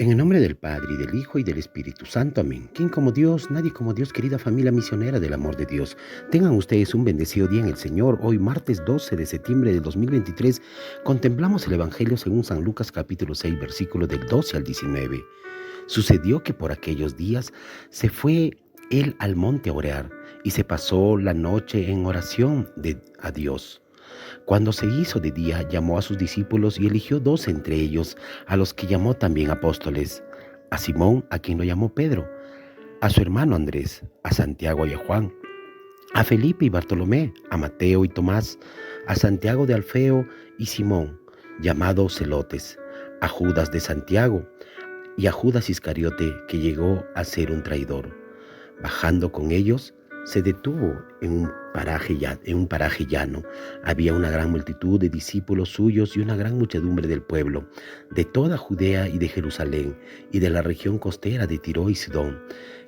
En el nombre del Padre, y del Hijo, y del Espíritu Santo. Amén. ¿Quién como Dios? Nadie como Dios, querida familia misionera del amor de Dios. Tengan ustedes un bendecido día en el Señor. Hoy, martes 12 de septiembre del 2023, contemplamos el Evangelio según San Lucas capítulo 6, versículos del 12 al 19. Sucedió que por aquellos días se fue él al monte a orar, y se pasó la noche en oración a Dios. Cuando se hizo de día, llamó a sus discípulos y eligió 12 entre ellos, a los que llamó también apóstoles: a Simón, a quien lo llamó Pedro; a su hermano Andrés; a Santiago y a Juan; a Felipe y Bartolomé; a Mateo y Tomás; a Santiago de Alfeo y Simón, llamado Celotes; a Judas de Santiago y a Judas Iscariote, que llegó a ser un traidor. Bajando con ellos, se detuvo en un paraje llano. Había una gran multitud de discípulos suyos y una gran muchedumbre del pueblo, de toda Judea y de Jerusalén, y de la región costera de Tiro y Sidón,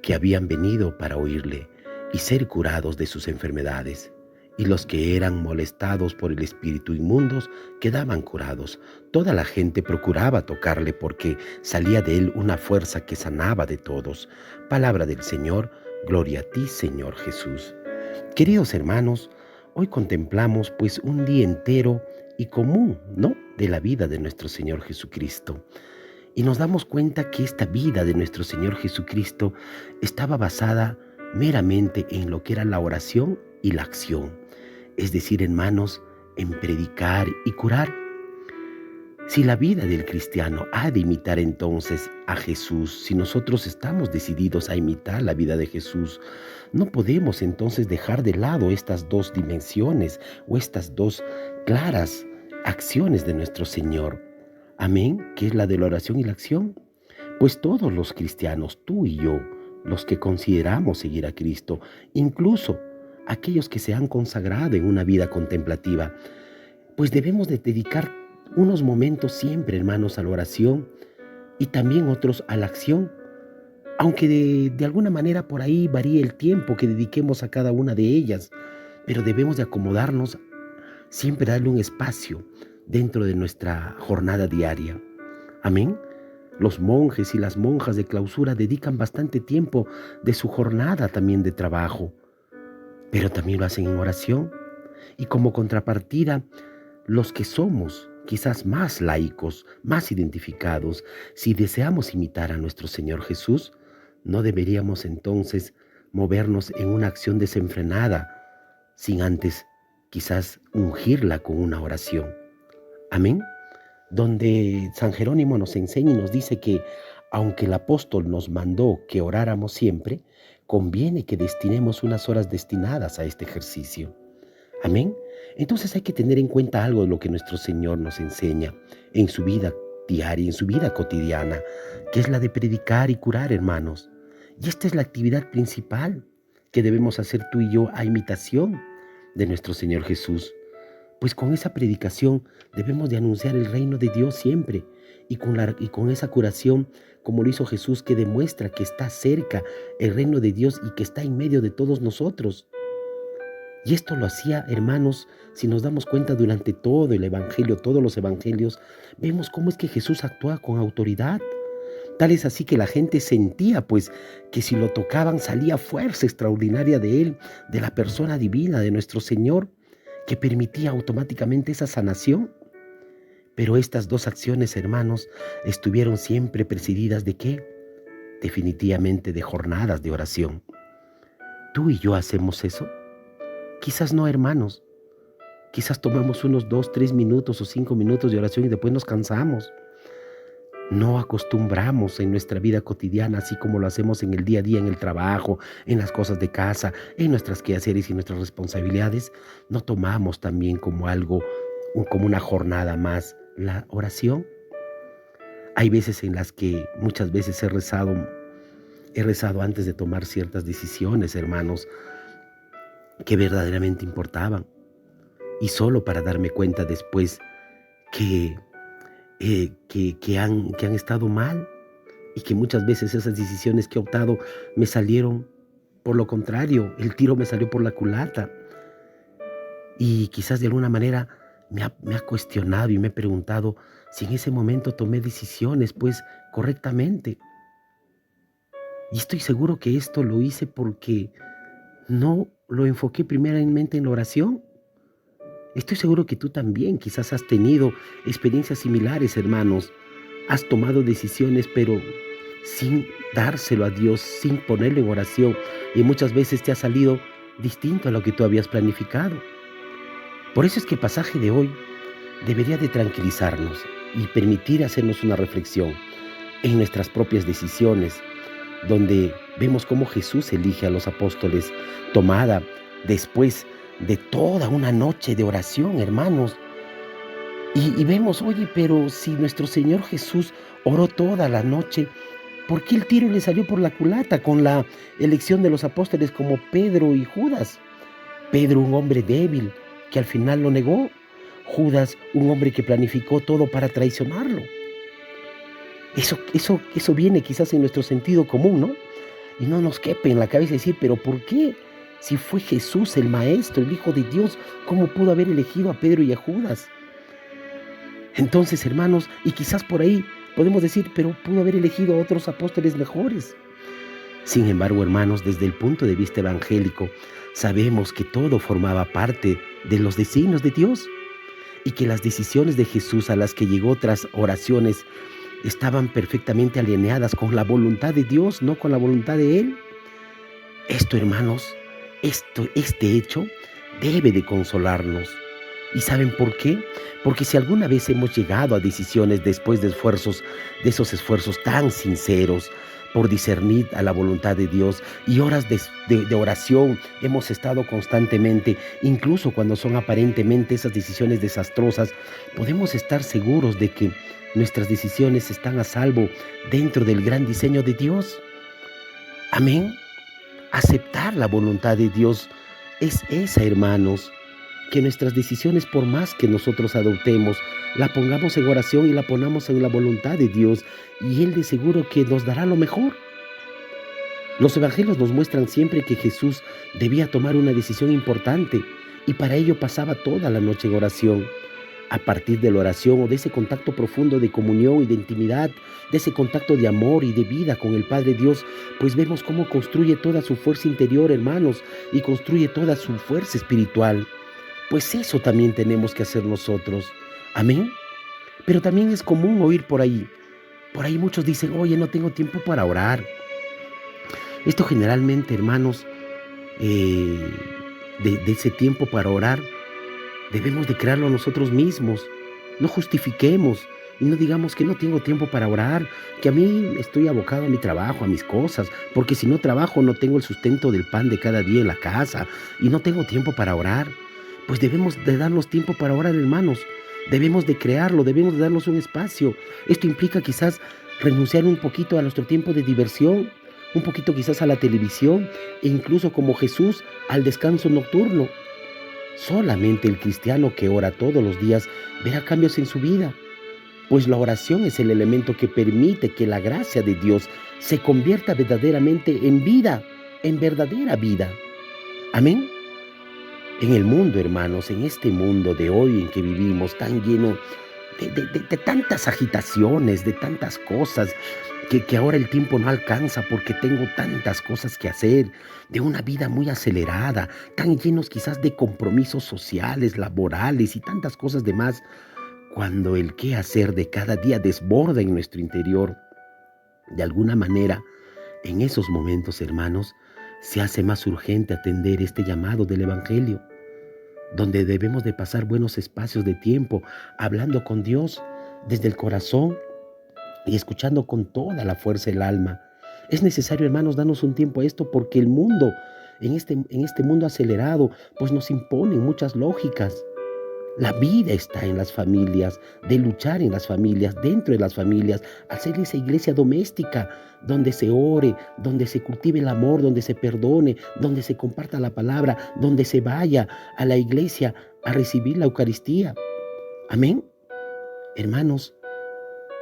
que habían venido para oírle y ser curados de sus enfermedades. Y los que eran molestados por el espíritu inmundos quedaban curados. Toda la gente procuraba tocarle, porque salía de él una fuerza que sanaba de todos. Palabra del Señor. Gloria a ti, Señor Jesús. Queridos hermanos, hoy contemplamos pues un día entero y común, ¿no?, de la vida de nuestro Señor Jesucristo. Y nos damos cuenta que esta vida de nuestro Señor Jesucristo estaba basada meramente en lo que era la oración y la acción. Es decir, hermanos, en predicar y curar. Si la vida del cristiano ha de imitar entonces a Jesús, si nosotros estamos decididos a imitar la vida de Jesús, no podemos entonces dejar de lado estas dos dimensiones o estas dos claras acciones de nuestro Señor. Amén, que es la de la oración y la acción. Pues todos los cristianos, tú y yo, los que consideramos seguir a Cristo, incluso aquellos que se han consagrado en una vida contemplativa, pues debemos de dedicar unos momentos siempre, hermanos, a la oración y también otros a la acción, aunque de alguna manera por ahí varíe el tiempo que dediquemos a cada una de ellas, pero debemos de acomodarnos, siempre darle un espacio dentro de nuestra jornada diaria. Amén. Los monjes y las monjas de clausura dedican bastante tiempo de su jornada también de trabajo, pero también lo hacen en oración. Y como contrapartida, los que somos quizás más laicos, más identificados, si deseamos imitar a nuestro Señor Jesús, no deberíamos entonces movernos en una acción desenfrenada, sin antes quizás ungirla con una oración. Amén. Donde San Jerónimo nos enseña y nos dice que aunque el apóstol nos mandó que oráramos siempre, conviene que destinemos unas horas destinadas a este ejercicio. Amén. Entonces hay que tener en cuenta algo de lo que nuestro Señor nos enseña en su vida diaria, en su vida cotidiana, que es la de predicar y curar, hermanos. Y esta es la actividad principal que debemos hacer tú y yo a imitación de nuestro Señor Jesús. Pues con esa predicación debemos de anunciar el reino de Dios siempre, y con esa curación, como lo hizo Jesús, que demuestra que está cerca el reino de Dios y que está en medio de todos nosotros. Y esto lo hacía, hermanos, si nos damos cuenta durante todo el Evangelio, todos los Evangelios, vemos cómo es que Jesús actúa con autoridad. Tal es así que la gente sentía, pues, que si lo tocaban salía fuerza extraordinaria de él, de la persona divina de nuestro Señor, que permitía automáticamente esa sanación. Pero estas dos acciones, hermanos, estuvieron siempre presididas ¿de qué? Definitivamente de jornadas de oración. ¿Tú y yo hacemos eso? Quizás no, hermanos. Quizás tomamos unos 2, 3 minutos o 5 minutos de oración y después nos cansamos. No acostumbramos en nuestra vida cotidiana, así como lo hacemos en el día a día, en el trabajo, en las cosas de casa, en nuestras quehaceres y nuestras responsabilidades. No tomamos también como algo, como una jornada más, la oración. Hay veces en las que muchas veces he rezado antes de tomar ciertas decisiones, hermanos, que verdaderamente importaban. Y solo para darme cuenta después que han estado mal, y que muchas veces esas decisiones que he optado me salieron por lo contrario, el tiro me salió por la culata. Y quizás de alguna manera me ha cuestionado y me he preguntado si en ese momento tomé decisiones pues correctamente. Y estoy seguro que esto lo hice porque no lo enfoqué primeramente en la oración. Estoy seguro que tú también quizás has tenido experiencias similares, hermanos. Has tomado decisiones, pero sin dárselo a Dios, sin ponerlo en oración. Y muchas veces te ha salido distinto a lo que tú habías planificado. Por eso es que el pasaje de hoy debería de tranquilizarnos y permitir hacernos una reflexión en nuestras propias decisiones, donde vemos cómo Jesús elige a los apóstoles, tomada después de toda una noche de oración, hermanos. Y vemos, oye, pero si nuestro Señor Jesús oró toda la noche, ¿por qué el tiro le salió por la culata con la elección de los apóstoles como Pedro y Judas? Pedro, un hombre débil, que al final lo negó. Judas, un hombre que planificó todo para traicionarlo. Eso viene quizás en nuestro sentido común, ¿no? Y no nos quepe en la cabeza decir, pero ¿por qué? Si fue Jesús el Maestro, el Hijo de Dios, ¿cómo pudo haber elegido a Pedro y a Judas? Entonces, hermanos, y quizás por ahí podemos decir, pero pudo haber elegido a otros apóstoles mejores. Sin embargo, hermanos, desde el punto de vista evangélico, sabemos que todo formaba parte de los designios de Dios y que las decisiones de Jesús a las que llegó tras oraciones estaban perfectamente alineadas con la voluntad de Dios, no con la voluntad de Él. Esto, hermanos, este hecho debe de consolarnos. ¿Y saben por qué? Porque si alguna vez hemos llegado a decisiones después de esos esfuerzos tan sinceros por discernir a la voluntad de Dios y horas de oración hemos estado constantemente, incluso cuando son aparentemente esas decisiones desastrosas, podemos estar seguros de que nuestras decisiones están a salvo dentro del gran diseño de Dios. Amén. Aceptar la voluntad de Dios es esa, hermanos, que nuestras decisiones, por más que nosotros adoptemos, la pongamos en oración y la ponamos en la voluntad de Dios, y Él de seguro que nos dará lo mejor. Los evangelios nos muestran siempre que Jesús debía tomar una decisión importante y para ello pasaba toda la noche en oración. A partir de la oración o de ese contacto profundo de comunión y de intimidad, de ese contacto de amor y de vida con el Padre Dios, pues vemos cómo construye toda su fuerza interior, hermanos, y construye toda su fuerza espiritual. Pues eso también tenemos que hacer nosotros. Amén. Pero también es común oír por ahí. Por ahí muchos dicen, oye, no tengo tiempo para orar. Esto generalmente, hermanos, de ese tiempo para orar, debemos de crearlo nosotros mismos. No justifiquemos y no digamos que no tengo tiempo para orar, que a mí estoy abocado a mi trabajo, a mis cosas, porque si no trabajo no tengo el sustento del pan de cada día en la casa y no tengo tiempo para orar. Pues debemos de darnos tiempo para orar, hermanos. Debemos de crearlo, debemos de darnos un espacio. Esto implica quizás renunciar un poquito a nuestro tiempo de diversión, un poquito quizás a la televisión e incluso como Jesús al descanso nocturno. Solamente el cristiano que ora todos los días verá cambios en su vida, pues la oración es el elemento que permite que la gracia de Dios se convierta verdaderamente en vida, en verdadera vida. Amén. En el mundo, hermanos, en este mundo de hoy en que vivimos, tan lleno de tantas agitaciones, de tantas cosas, que ahora el tiempo no alcanza porque tengo tantas cosas que hacer, de una vida muy acelerada, tan llenos quizás de compromisos sociales, laborales y tantas cosas demás, cuando el qué hacer de cada día desborda en nuestro interior, de alguna manera, en esos momentos, hermanos, se hace más urgente atender este llamado del Evangelio, donde debemos de pasar buenos espacios de tiempo hablando con Dios desde el corazón y escuchando con toda la fuerza el alma. Es necesario, hermanos, darnos un tiempo a esto porque el mundo, en este mundo acelerado, pues nos imponen muchas lógicas. La vida está en las familias, de luchar en las familias, dentro de las familias, hacer esa iglesia doméstica donde se ore, donde se cultive el amor, donde se perdone, donde se comparta la palabra, donde se vaya a la iglesia a recibir la Eucaristía. Amén. Hermanos,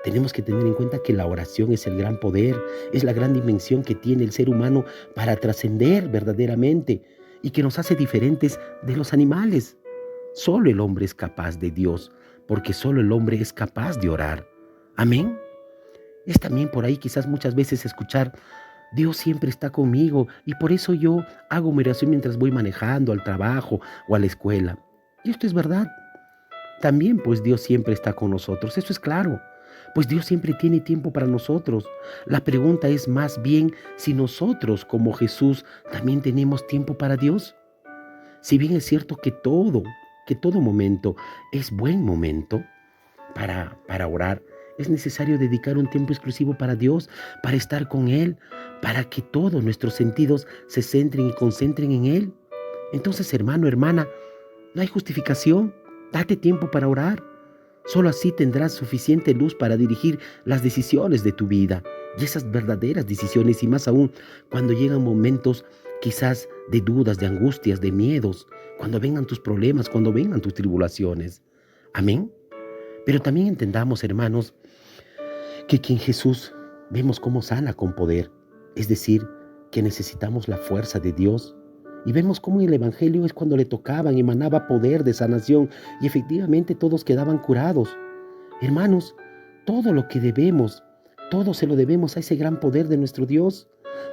tenemos que tener en cuenta que la oración es el gran poder, es la gran dimensión que tiene el ser humano para trascender verdaderamente y que nos hace diferentes de los animales. Solo el hombre es capaz de Dios, porque solo el hombre es capaz de orar. Amén. Es también por ahí quizás muchas veces escuchar: Dios siempre está conmigo y por eso yo hago mi oración mientras voy manejando al trabajo o a la escuela. Y esto es verdad. También pues Dios siempre está con nosotros, eso es claro. Pues Dios siempre tiene tiempo para nosotros. La pregunta es más bien si nosotros como Jesús también tenemos tiempo para Dios. Si bien es cierto que todo momento es buen momento para orar, es necesario dedicar un tiempo exclusivo para Dios, para estar con Él, para que todos nuestros sentidos se centren y concentren en Él. Entonces, hermano, hermana, no hay justificación. Date tiempo para orar. Solo así tendrás suficiente luz para dirigir las decisiones de tu vida y esas verdaderas decisiones, y más aún cuando llegan momentos quizás de dudas, de angustias, de miedos, cuando vengan tus problemas, cuando vengan tus tribulaciones. Amén. Pero también entendamos, hermanos, que en Jesús vemos cómo sana con poder, es decir, que necesitamos la fuerza de Dios. Y vemos cómo en el Evangelio es cuando le tocaban, emanaba poder de sanación y efectivamente todos quedaban curados. Hermanos, todo lo que debemos, todo se lo debemos a ese gran poder de nuestro Dios.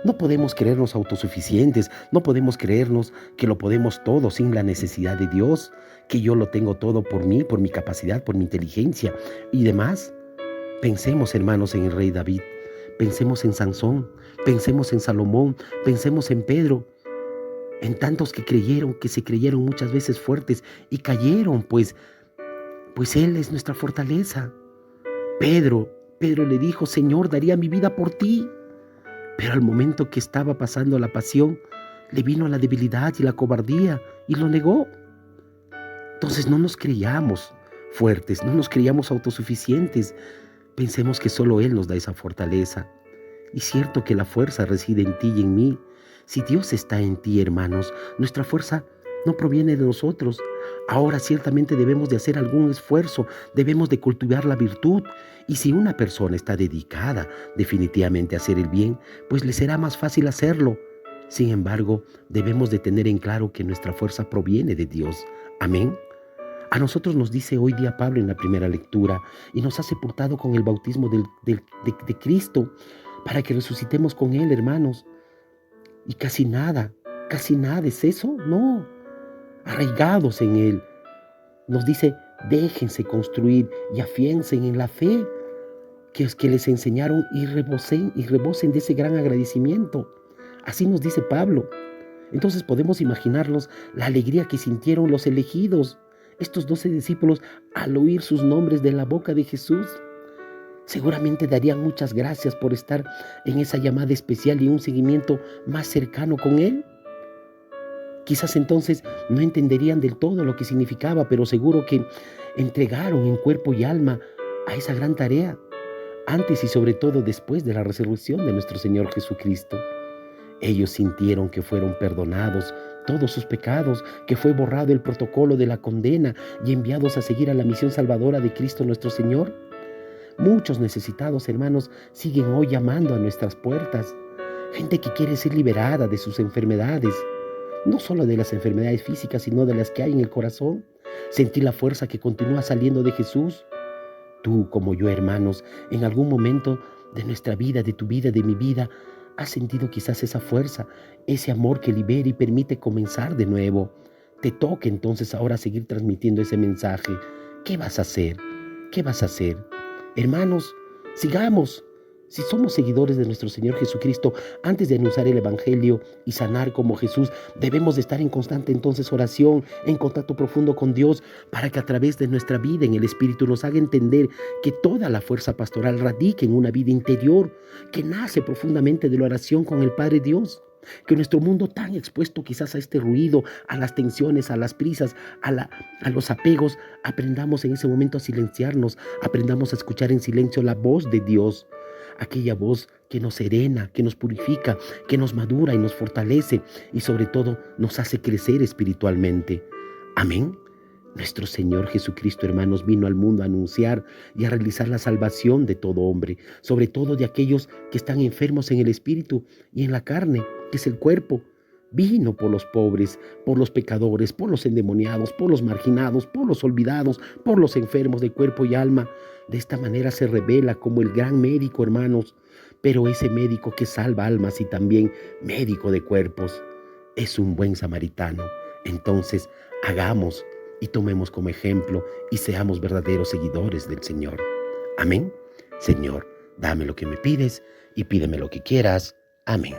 No podemos creernos autosuficientes, no podemos creernos que lo podemos todo sin la necesidad de Dios, que yo lo tengo todo por mí, por mi capacidad, por mi inteligencia y demás. Pensemos, hermanos, en el rey David, pensemos en Sansón, pensemos en Salomón, pensemos en Pedro, en tantos que se creyeron muchas veces fuertes y cayeron, pues Él es nuestra fortaleza. Pedro le dijo: Señor, daría mi vida por ti. Pero al momento que estaba pasando la pasión, le vino la debilidad y la cobardía y lo negó. Entonces no nos creíamos fuertes, no nos creíamos autosuficientes. Pensemos que solo Él nos da esa fortaleza. Y cierto que la fuerza reside en ti y en mí. Si Dios está en ti, hermanos, nuestra fuerza no proviene de nosotros. Ahora ciertamente debemos de hacer algún esfuerzo, debemos de cultivar la virtud. Y si una persona está dedicada definitivamente a hacer el bien, pues le será más fácil hacerlo. Sin embargo, debemos de tener en claro que nuestra fuerza proviene de Dios. Amén. A nosotros nos dice hoy día Pablo en la primera lectura, y nos ha sepultado con el bautismo de Cristo, para que resucitemos con Él, hermanos. Y casi nada es eso, no. Arraigados en Él. Nos dice: déjense construir y afiancen en la fe que les enseñaron y rebosen de ese gran agradecimiento. Así nos dice Pablo. Entonces podemos imaginarnos la alegría que sintieron los elegidos, estos 12 discípulos, al oír sus nombres de la boca de Jesús. Seguramente darían muchas gracias por estar en esa llamada especial y un seguimiento más cercano con Él. Quizás entonces no entenderían del todo lo que significaba, pero seguro que entregaron en cuerpo y alma a esa gran tarea, antes y sobre todo después de la resurrección de nuestro Señor Jesucristo. Ellos sintieron que fueron perdonados todos sus pecados, que fue borrado el protocolo de la condena y enviados a seguir a la misión salvadora de Cristo nuestro Señor. Muchos necesitados, hermanos, siguen hoy llamando a nuestras puertas. Gente que quiere ser liberada de sus enfermedades, no solo de las enfermedades físicas, sino de las que hay en el corazón. Sentir la fuerza que continúa saliendo de Jesús. Tú, como yo, hermanos, en algún momento de nuestra vida, de tu vida, de mi vida, has sentido quizás esa fuerza, ese amor que libera y permite comenzar de nuevo. Te toca entonces ahora seguir transmitiendo ese mensaje. ¿Qué vas a hacer? ¿Qué vas a hacer? Hermanos, sigamos. Si somos seguidores de nuestro Señor Jesucristo, antes de anunciar el Evangelio y sanar como Jesús, debemos de estar en constante entonces oración, en contacto profundo con Dios, para que a través de nuestra vida en el Espíritu nos haga entender que toda la fuerza pastoral radica en una vida interior, que nace profundamente de la oración con el Padre Dios. Que nuestro mundo tan expuesto quizás a este ruido, a las tensiones, a las prisas, a los apegos, aprendamos en ese momento a silenciarnos, aprendamos a escuchar en silencio la voz de Dios. Aquella voz que nos serena, que nos purifica, que nos madura y nos fortalece y sobre todo nos hace crecer espiritualmente. Amén. Nuestro Señor Jesucristo, hermanos, vino al mundo a anunciar y a realizar la salvación de todo hombre, sobre todo de aquellos que están enfermos en el espíritu y en la carne, que es el cuerpo. Vino por los pobres, por los pecadores, por los endemoniados, por los marginados, por los olvidados, por los enfermos de cuerpo y alma. De esta manera se revela como el gran médico, hermanos, pero ese médico que salva almas y también médico de cuerpos. Es un buen samaritano. Entonces, hagamos y tomemos como ejemplo y seamos verdaderos seguidores del Señor. Amén. Señor, dame lo que me pides y pídeme lo que quieras. Amén.